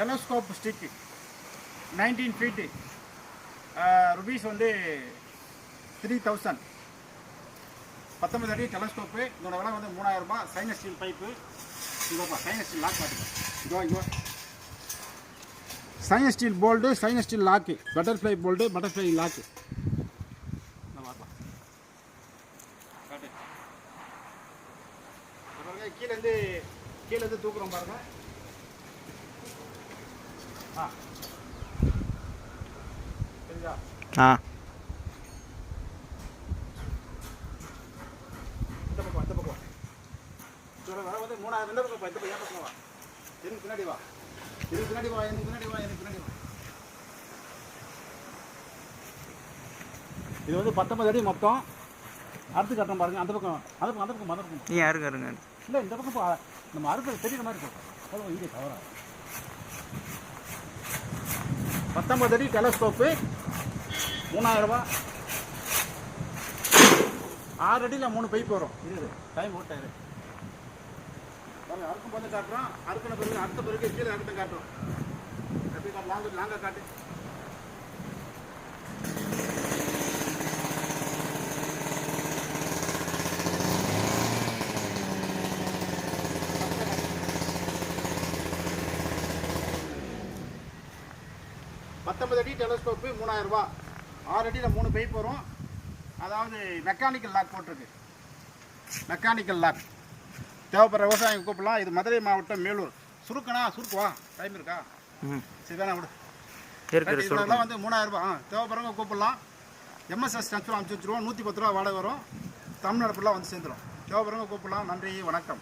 Telescope stick 19 feet rupees வந்து 3000. 19 அடி telescope. இதோட விலை வந்து 3000 ரூபாய். Stainless steel pipe. இதோப்பா சைனஸ் ஸ்டீல் லாக் பார்த்துக்கோ. இதோ stainless steel bolt, stainless steel lock, butterfly bolt, butterfly lock. கீழேருந்து தூக்குறோம் பாருங்க. சரிங்களா? இந்த பக்கம் இதோட விலை வந்து 3000. இந்த பக்கம் இந்த பக்கம் வா. எனக்கு பின்னாடி வா. எனக்கு பின்னாடி வா. இது வந்து 19 அடி மொத்தம். அடுத்து கட்டுறோம் பாருங்க. அந்த பக்கம் நீ யாருங்க இல்லை, இந்த பக்கம் நம்ம அறுக்கிறது தெரியுற மாதிரி இருக்கும். அவ்வளோ இங்கே தவறா 19 அடி டெலஸ்கோப்பு 3000 ரூபா. 6 அடியில் 3 பைப் வரும். இது டைம் ஓட்டாரு அறுக்கும் போது காட்டுறோம். அறுக்கின பிறகு அடுத்த பிறகு கீழே அடுத்த காட்டுறோம். எப்படி காட்டு? லாங்கா காட்டு. அடி டெலஸ்கோப்பு 3000 ரூபா. 6 அடியில் 3 பைப் வரும். அதாவது மெக்கானிக்கல் லாக் போட்டிருக்கு. மெக்கானிக்கல் லாக் தேவைப்படுற விவசாயிங்க கூப்பிடலாம். இது மதுரை மாவட்டம் மேலூர். சுருக்குவா டைம் இருக்கா? சரி தானே விடு. இதெல்லாம் வந்து 3000 ரூபா. தேவைப்படுறவங்க கூப்பிடலாம். எம்எஸ்எஸ் ட்ரான்ஸ்ஃபர் அனுப்பிச்சி வச்சுருவோம். 110 ரூபா வாடகை வரும். தமிழ்நாடு ஃபுல்லாக வந்து சேர்ந்துடும். தேவைப்படுறவங்க கூப்பிடலாம். நன்றி, வணக்கம்.